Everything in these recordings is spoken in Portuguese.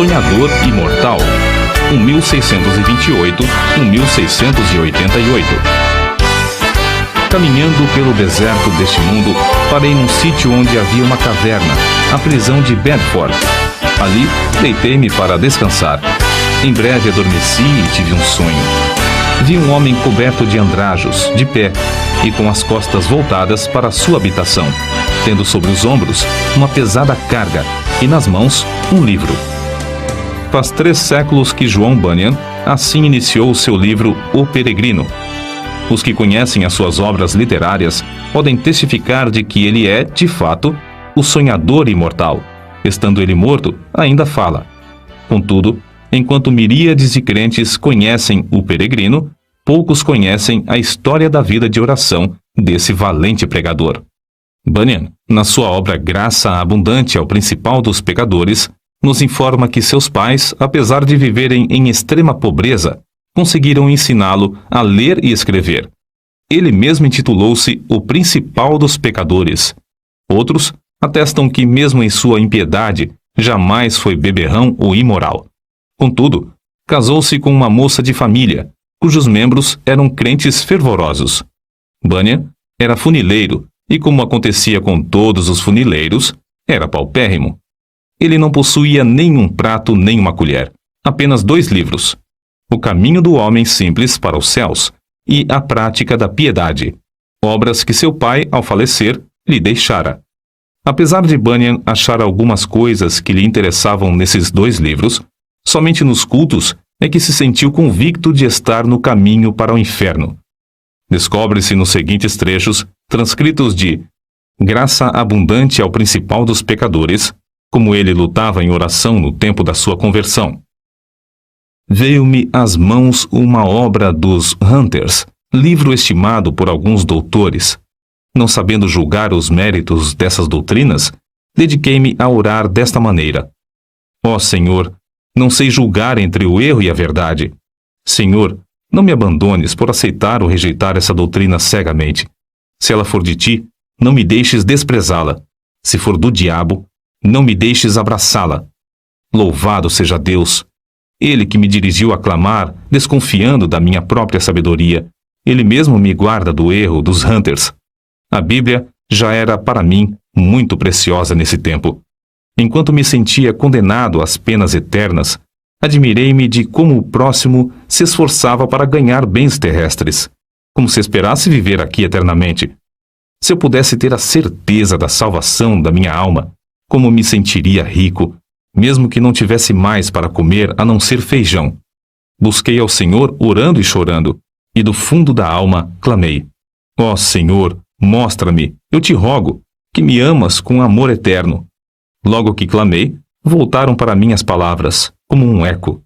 Sonhador Imortal, 1628-1688. Caminhando pelo deserto deste mundo, parei num sítio onde havia uma caverna, a prisão de Bedford. Ali, deitei-me para descansar. Em breve adormeci e tive um sonho. Vi um homem coberto de andrajos, de pé, e com as costas voltadas para a sua habitação, tendo sobre os ombros uma pesada carga e nas mãos um livro. Faz 3 séculos que João Bunyan assim iniciou o seu livro O Peregrino. Os que conhecem as suas obras literárias podem testificar de que ele é, de fato, o sonhador imortal. Estando ele morto, ainda fala. Contudo, enquanto miríades de crentes conhecem o peregrino, poucos conhecem a história da vida de oração desse valente pregador. Bunyan, na sua obra Graça Abundante ao Principal dos Pecadores, nos informa que seus pais, apesar de viverem em extrema pobreza, conseguiram ensiná-lo a ler e escrever. Ele mesmo intitulou-se o Principal dos Pecadores. Outros atestam que, mesmo em sua impiedade, jamais foi beberrão ou imoral. Contudo, casou-se com uma moça de família, cujos membros eram crentes fervorosos. Bunyan era funileiro e, como acontecia com todos os funileiros, era paupérrimo. Ele não possuía nenhum prato nem uma colher, apenas 2 livros: O Caminho do Homem Simples para os Céus e A Prática da Piedade, obras que seu pai, ao falecer, lhe deixara. Apesar de Bunyan achar algumas coisas que lhe interessavam nesses 2 livros, somente nos cultos é que se sentiu convicto de estar no caminho para o inferno. Descobre-se nos seguintes trechos, transcritos de Graça Abundante ao Principal dos Pecadores, como ele lutava em oração no tempo da sua conversão. Veio-me às mãos uma obra dos Hunters, livro estimado por alguns doutores. Não sabendo julgar os méritos dessas doutrinas, dediquei-me a orar desta maneira: Ó Senhor, não sei julgar entre o erro e a verdade. Senhor, não me abandones por aceitar ou rejeitar essa doutrina cegamente. Se ela for de ti, não me deixes desprezá-la. Se for do diabo, não me deixes abraçá-la. Louvado seja Deus! Ele que me dirigiu a clamar, desconfiando da minha própria sabedoria, ele mesmo me guarda do erro dos Hunters. A Bíblia já era para mim muito preciosa nesse tempo. Enquanto me sentia condenado às penas eternas, admirei-me de como o próximo se esforçava para ganhar bens terrestres, como se esperasse viver aqui eternamente. Se eu pudesse ter a certeza da salvação da minha alma, como me sentiria rico, mesmo que não tivesse mais para comer a não ser feijão. Busquei ao Senhor orando e chorando, e do fundo da alma clamei: Ó Senhor, mostra-me, eu te rogo, que me amas com amor eterno. Logo que clamei, voltaram para mim as palavras, como um eco: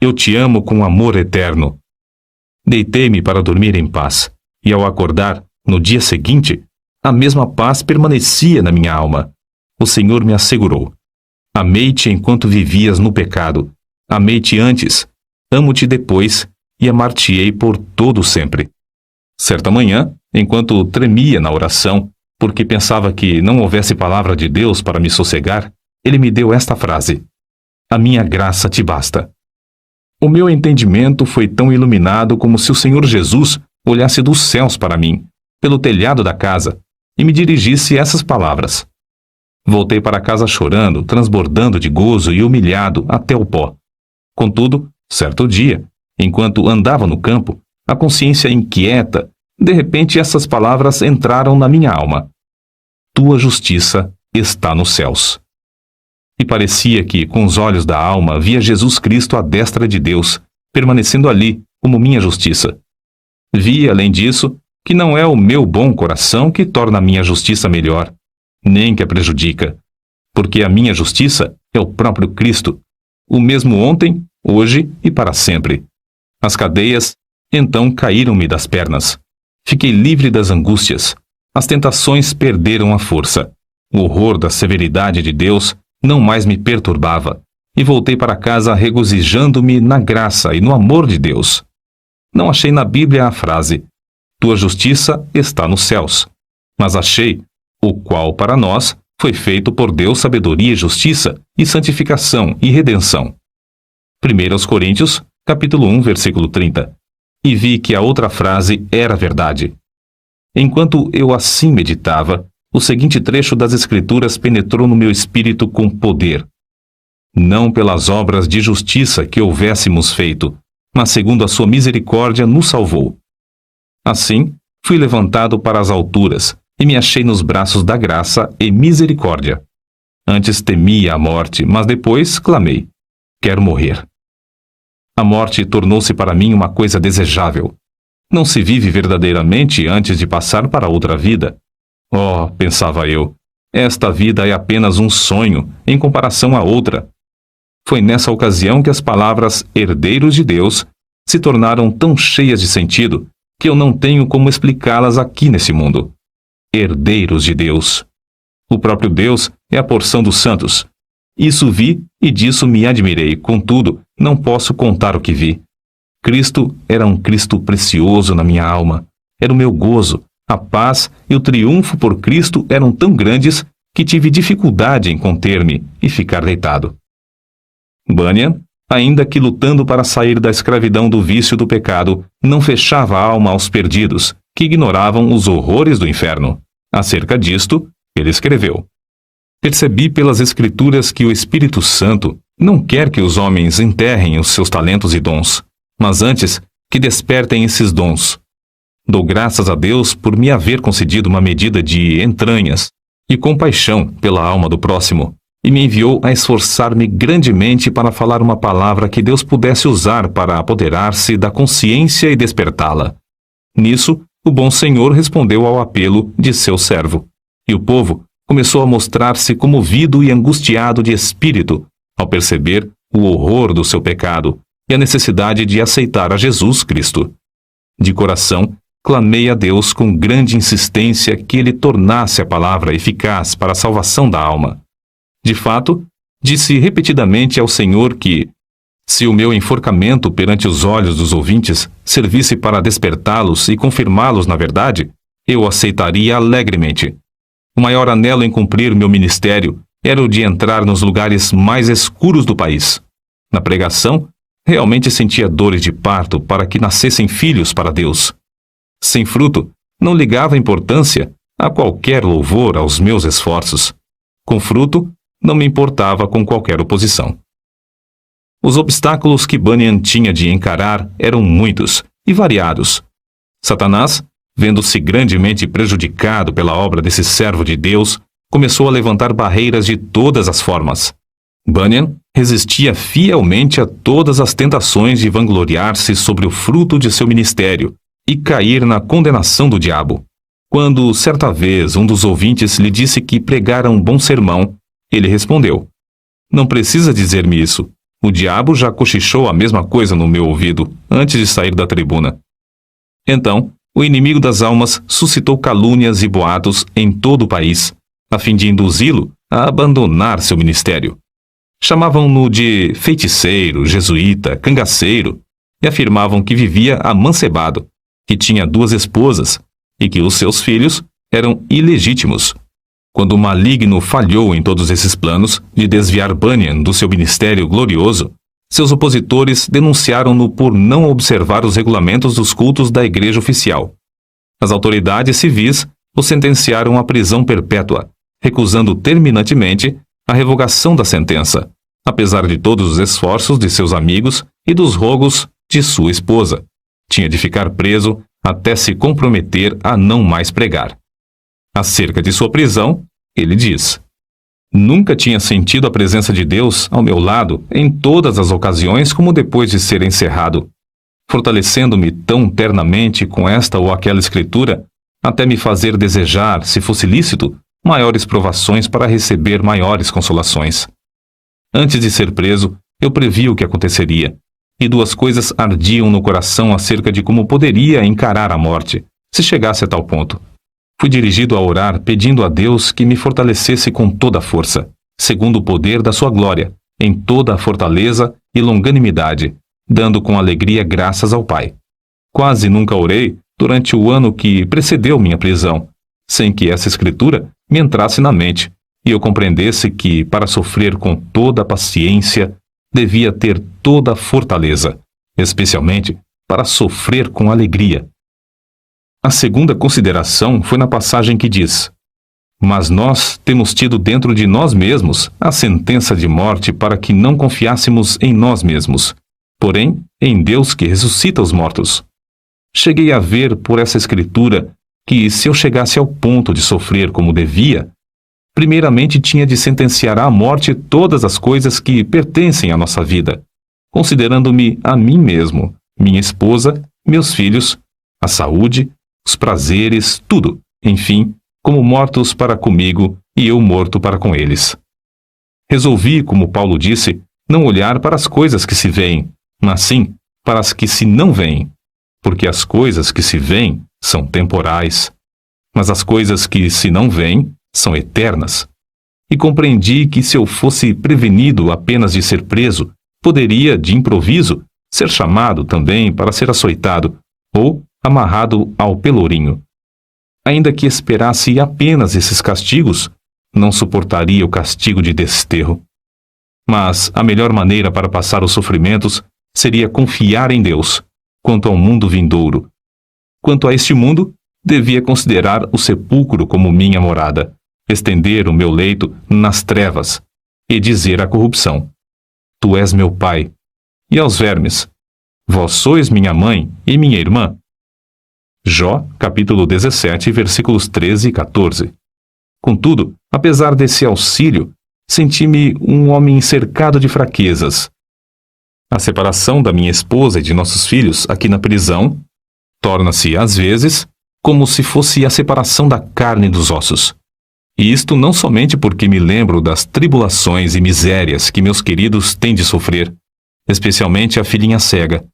Eu te amo com amor eterno. Deitei-me para dormir em paz, e ao acordar, no dia seguinte, a mesma paz permanecia na minha alma. O Senhor me assegurou: Amei-te enquanto vivias no pecado. Amei-te antes, amo-te depois, e amar-te-ei por todo sempre. Certa manhã, enquanto tremia na oração, porque pensava que não houvesse palavra de Deus para me sossegar, ele me deu esta frase: A minha graça te basta. O meu entendimento foi tão iluminado como se o Senhor Jesus olhasse dos céus para mim, pelo telhado da casa, e me dirigisse essas palavras. Voltei para casa chorando, transbordando de gozo e humilhado até o pó. Contudo, certo dia, enquanto andava no campo, a consciência inquieta, de repente essas palavras entraram na minha alma: Tua justiça está nos céus. E parecia que, com os olhos da alma, via Jesus Cristo à destra de Deus, permanecendo ali como minha justiça. Vi, além disso, que não é o meu bom coração que torna a minha justiça melhor, nem que a prejudica, porque a minha justiça é o próprio Cristo, o mesmo ontem, hoje e para sempre. As cadeias, então, caíram-me das pernas. Fiquei livre das angústias. As tentações perderam a força. O horror da severidade de Deus não mais me perturbava, e voltei para casa regozijando-me na graça e no amor de Deus. Não achei na Bíblia a frase: Tua justiça está nos céus, mas achei o qual para nós foi feito por Deus sabedoria e justiça, e santificação e redenção. 1 Coríntios, capítulo 1, versículo 30. E vi que a outra frase era verdade. Enquanto eu assim meditava, o seguinte trecho das Escrituras penetrou no meu espírito com poder. Não pelas obras de justiça que houvéssemos feito, mas segundo a sua misericórdia nos salvou. Assim, fui levantado para as alturas, e me achei nos braços da graça e misericórdia. Antes temia a morte, mas depois clamei: quero morrer. A morte tornou-se para mim uma coisa desejável. Não se vive verdadeiramente antes de passar para outra vida. Oh, pensava eu, esta vida é apenas um sonho em comparação à outra. Foi nessa ocasião que as palavras herdeiros de Deus se tornaram tão cheias de sentido que eu não tenho como explicá-las aqui nesse mundo. Herdeiros de Deus. O próprio Deus é a porção dos santos. Isso vi e disso me admirei, contudo, não posso contar o que vi. Cristo era um Cristo precioso na minha alma. Era o meu gozo, a paz e o triunfo por Cristo eram tão grandes que tive dificuldade em conter-me e ficar deitado. Bunyan, ainda que lutando para sair da escravidão do vício do pecado, não fechava a alma aos perdidos, que ignoravam os horrores do inferno. Acerca disto, ele escreveu: percebi pelas Escrituras que o Espírito Santo não quer que os homens enterrem os seus talentos e dons, mas antes que despertem esses dons. Dou graças a Deus por me haver concedido uma medida de entranhas e compaixão pela alma do próximo, e me enviou a esforçar-me grandemente para falar uma palavra que Deus pudesse usar para apoderar-se da consciência e despertá-la. Nisso, o bom Senhor respondeu ao apelo de seu servo, e o povo começou a mostrar-se comovido e angustiado de espírito ao perceber o horror do seu pecado e a necessidade de aceitar a Jesus Cristo. De coração, clamei a Deus com grande insistência que ele tornasse a palavra eficaz para a salvação da alma. De fato, disse repetidamente ao Senhor que, se o meu enforcamento perante os olhos dos ouvintes servisse para despertá-los e confirmá-los na verdade, eu aceitaria alegremente. O maior anelo em cumprir meu ministério era o de entrar nos lugares mais escuros do país. Na pregação, realmente sentia dores de parto para que nascessem filhos para Deus. Sem fruto, não ligava importância a qualquer louvor aos meus esforços. Com fruto, não me importava com qualquer oposição. Os obstáculos que Bunyan tinha de encarar eram muitos e variados. Satanás, vendo-se grandemente prejudicado pela obra desse servo de Deus, começou a levantar barreiras de todas as formas. Bunyan resistia fielmente a todas as tentações de vangloriar-se sobre o fruto de seu ministério e cair na condenação do diabo. Quando, certa vez, um dos ouvintes lhe disse que pregara um bom sermão, ele respondeu: não precisa dizer-me isso. O diabo já cochichou a mesma coisa no meu ouvido antes de sair da tribuna. Então, o inimigo das almas suscitou calúnias e boatos em todo o país, a fim de induzi-lo a abandonar seu ministério. Chamavam-no de feiticeiro, jesuíta, cangaceiro, e afirmavam que vivia amancebado, que tinha 2 esposas e que os seus filhos eram ilegítimos. Quando o maligno falhou em todos esses planos de desviar Bunyan do seu ministério glorioso, seus opositores denunciaram-no por não observar os regulamentos dos cultos da igreja oficial. As autoridades civis o sentenciaram à prisão perpétua, recusando terminantemente a revogação da sentença, apesar de todos os esforços de seus amigos e dos rogos de sua esposa. Tinha de ficar preso até se comprometer a não mais pregar. Acerca de sua prisão, ele diz: nunca tinha sentido a presença de Deus ao meu lado em todas as ocasiões como depois de ser encerrado, fortalecendo-me tão ternamente com esta ou aquela escritura, até me fazer desejar, se fosse lícito, maiores provações para receber maiores consolações. Antes de ser preso, eu previ o que aconteceria, e 2 coisas ardiam no coração acerca de como poderia encarar a morte, se chegasse a tal ponto. Fui dirigido a orar pedindo a Deus que me fortalecesse com toda a força, segundo o poder da sua glória, em toda a fortaleza e longanimidade, dando com alegria graças ao Pai. Quase nunca orei durante o ano que precedeu minha prisão, sem que essa escritura me entrasse na mente, e eu compreendesse que, para sofrer com toda a paciência, devia ter toda a fortaleza, especialmente para sofrer com alegria. A segunda consideração foi na passagem que diz: mas nós temos tido dentro de nós mesmos a sentença de morte para que não confiássemos em nós mesmos, porém em Deus que ressuscita os mortos. Cheguei a ver por essa escritura que, se eu chegasse ao ponto de sofrer como devia, primeiramente tinha de sentenciar à morte todas as coisas que pertencem à nossa vida, considerando-me a mim mesmo, minha esposa, meus filhos, a saúde, os prazeres, tudo, enfim, como mortos para comigo e eu morto para com eles. Resolvi, como Paulo disse, não olhar para as coisas que se veem, mas sim para as que se não veem, porque as coisas que se veem são temporais, mas as coisas que se não veem são eternas. E compreendi que, se eu fosse prevenido apenas de ser preso, poderia, de improviso, ser chamado também para ser açoitado ou amarrado ao pelourinho. Ainda que esperasse apenas esses castigos, não suportaria o castigo de desterro. Mas a melhor maneira para passar os sofrimentos seria confiar em Deus, quanto ao mundo vindouro. Quanto a este mundo, devia considerar o sepulcro como minha morada, estender o meu leito nas trevas e dizer à corrupção: Tu és meu pai, e aos vermes: Vós sois minha mãe e minha irmã. Jó, capítulo 17, versículos 13 e 14. Contudo, apesar desse auxílio, senti-me um homem cercado de fraquezas. A separação da minha esposa e de nossos filhos aqui na prisão torna-se, às vezes, como se fosse a separação da carne dos ossos. E isto não somente porque me lembro das tribulações e misérias que meus queridos têm de sofrer, especialmente a filhinha cega.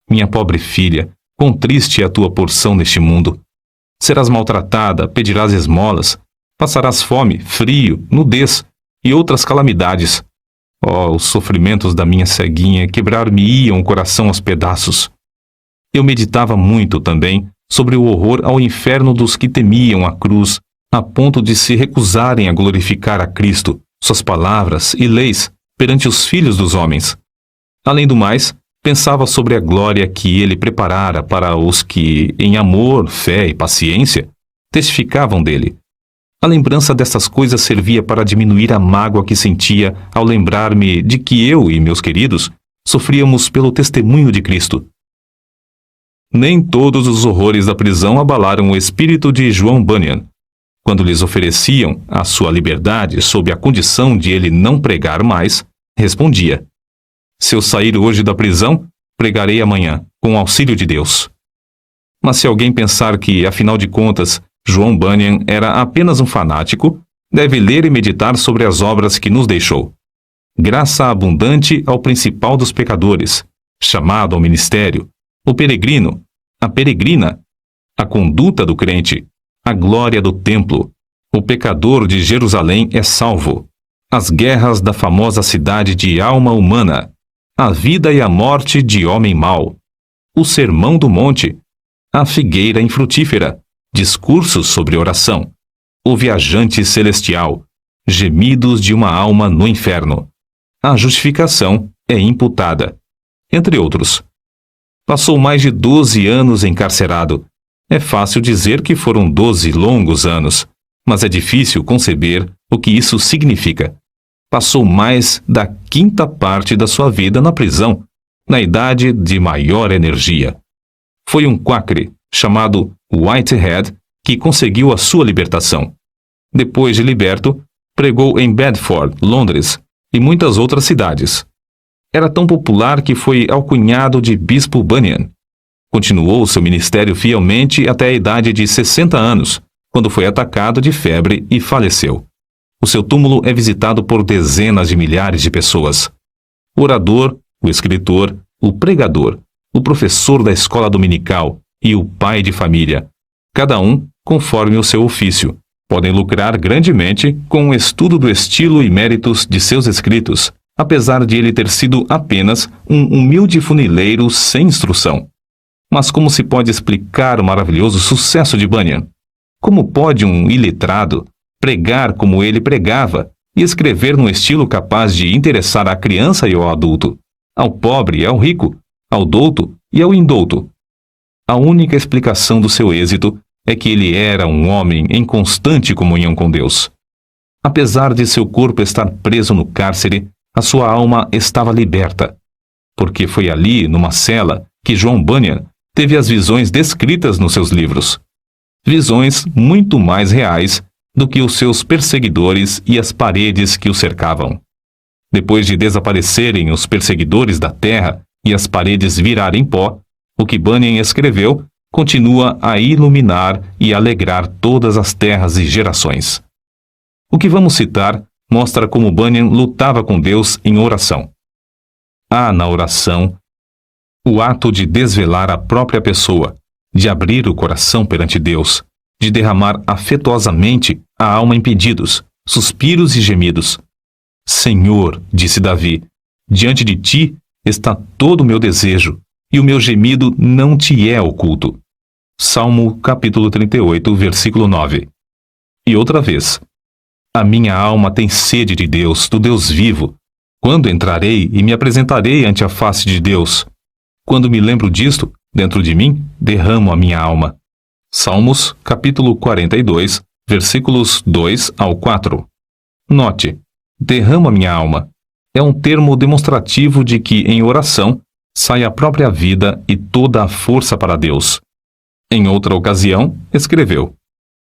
Minha pobre filha, quão triste é a tua porção neste mundo. Serás maltratada, pedirás esmolas, passarás fome, frio, nudez e outras calamidades. Oh, os sofrimentos da minha ceguinha quebrar-me-iam o coração aos pedaços. Eu meditava muito também sobre o horror ao inferno dos que temiam a cruz, a ponto de se recusarem a glorificar a Cristo, suas palavras e leis perante os filhos dos homens. Além do mais, pensava sobre a glória que ele preparara para os que, em amor, fé e paciência, testificavam dele. A lembrança destas coisas servia para diminuir a mágoa que sentia ao lembrar-me de que eu e meus queridos sofríamos pelo testemunho de Cristo. Nem todos os horrores da prisão abalaram o espírito de João Bunyan. Quando lhes ofereciam a sua liberdade sob a condição de ele não pregar mais, respondia: Se eu sair hoje da prisão, pregarei amanhã, com o auxílio de Deus. Mas se alguém pensar que, afinal de contas, João Bunyan era apenas um fanático, deve ler e meditar sobre as obras que nos deixou. Graça abundante ao principal dos pecadores, chamado ao ministério, o peregrino, a peregrina, a conduta do crente, a glória do templo, o pecador de Jerusalém é salvo, as guerras da famosa cidade de alma humana, a vida e a morte de homem mau, o sermão do monte, a figueira infrutífera, discursos sobre oração, o viajante celestial, gemidos de uma alma no inferno, a justificação é imputada, entre outros. Passou mais de 12 anos encarcerado. É fácil dizer que foram 12 longos anos, mas é difícil conceber o que isso significa. Passou mais da quinta parte da sua vida na prisão, na idade de maior energia. Foi um quacre, chamado Whitehead, que conseguiu a sua libertação. Depois de liberto, pregou em Bedford, Londres, e muitas outras cidades. Era tão popular que foi alcunhado de Bispo Bunyan. Continuou seu ministério fielmente até a idade de 60 anos, quando foi atacado de febre e faleceu. O seu túmulo é visitado por dezenas de milhares de pessoas. O orador, o escritor, o pregador, o professor da escola dominical e o pai de família, cada um conforme o seu ofício, podem lucrar grandemente com o estudo do estilo e méritos de seus escritos, apesar de ele ter sido apenas um humilde funileiro sem instrução. Mas como se pode explicar o maravilhoso sucesso de Bunyan? Como pode um iletrado, pregar como ele pregava e escrever num estilo capaz de interessar à criança e ao adulto, ao pobre e ao rico, ao douto e ao indouto. A única explicação do seu êxito é que ele era um homem em constante comunhão com Deus. Apesar de seu corpo estar preso no cárcere, a sua alma estava liberta, porque foi ali, numa cela, que John Bunyan teve as visões descritas nos seus livros. Visões muito mais reais do que os seus perseguidores e as paredes que o cercavam. Depois de desaparecerem os perseguidores da terra e as paredes virarem pó, o que Bunyan escreveu continua a iluminar e alegrar todas as terras e gerações. O que vamos citar mostra como Bunyan lutava com Deus em oração. Há na oração o ato de desvelar a própria pessoa, de abrir o coração perante Deus, de derramar afetuosamente a alma em pedidos, suspiros e gemidos. Senhor, disse Davi, diante de ti está todo o meu desejo, e o meu gemido não te é oculto. Salmo capítulo 38, versículo 9. E outra vez, a minha alma tem sede de Deus, do Deus vivo. Quando entrarei e me apresentarei ante a face de Deus? Quando me lembro disto, dentro de mim, derramo a minha alma. Salmos capítulo 42, versículos 2 ao 4. Note, derramo a minha alma. É um termo demonstrativo de que, em oração, sai a própria vida e toda a força para Deus. Em outra ocasião, escreveu: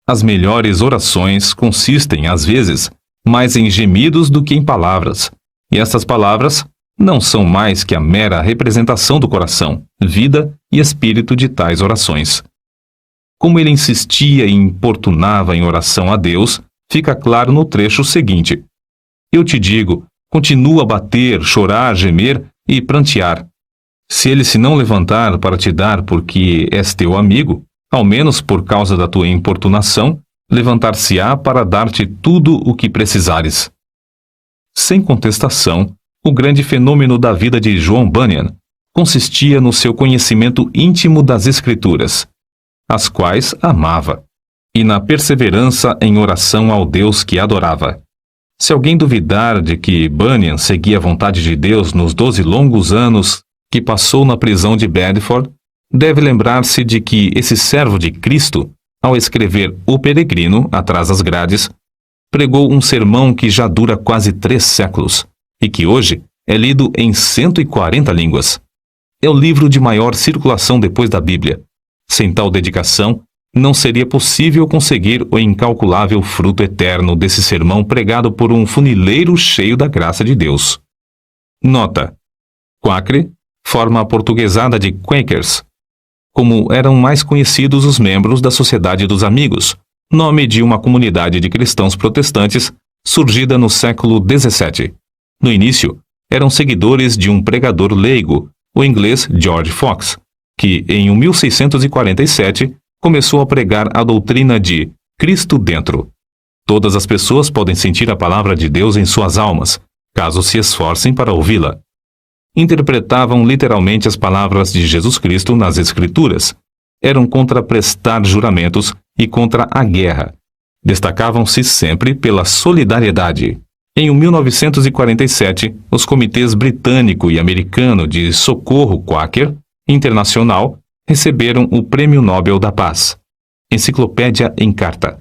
as melhores orações consistem, às vezes, mais em gemidos do que em palavras, e estas palavras não são mais que a mera representação do coração, vida e espírito de tais orações. Como ele insistia e importunava em oração a Deus, fica claro no trecho seguinte: eu te digo, continua a bater, chorar, gemer e prantear. Se ele se não levantar para te dar porque és teu amigo, ao menos por causa da tua importunação, levantar-se-á para dar-te tudo o que precisares. Sem contestação, o grande fenômeno da vida de John Bunyan consistia no seu conhecimento íntimo das Escrituras, as quais amava, e na perseverança em oração ao Deus que adorava. Se alguém duvidar de que Bunyan seguia a vontade de Deus nos 12 longos anos que passou na prisão de Bedford, deve lembrar-se de que esse servo de Cristo, ao escrever O Peregrino, atrás das grades, pregou um sermão que já dura quase 3 séculos e que hoje é lido em 140 línguas. É o livro de maior circulação depois da Bíblia. Sem tal dedicação, não seria possível conseguir o incalculável fruto eterno desse sermão pregado por um funileiro cheio da graça de Deus. Nota: Quakre, forma aportuguesada de Quakers, como eram mais conhecidos os membros da Sociedade dos Amigos, nome de uma comunidade de cristãos protestantes surgida no século XVII. No início, eram seguidores de um pregador leigo, o inglês George Fox, que, em 1647, começou a pregar a doutrina de Cristo dentro. Todas as pessoas podem sentir a palavra de Deus em suas almas, caso se esforcem para ouvi-la. Interpretavam literalmente as palavras de Jesus Cristo nas Escrituras. Eram contra prestar juramentos e contra a guerra. Destacavam-se sempre pela solidariedade. Em 1947, os comitês britânico e americano de socorro Quaker Internacional receberam o Prêmio Nobel da Paz. Enciclopédia em Carta.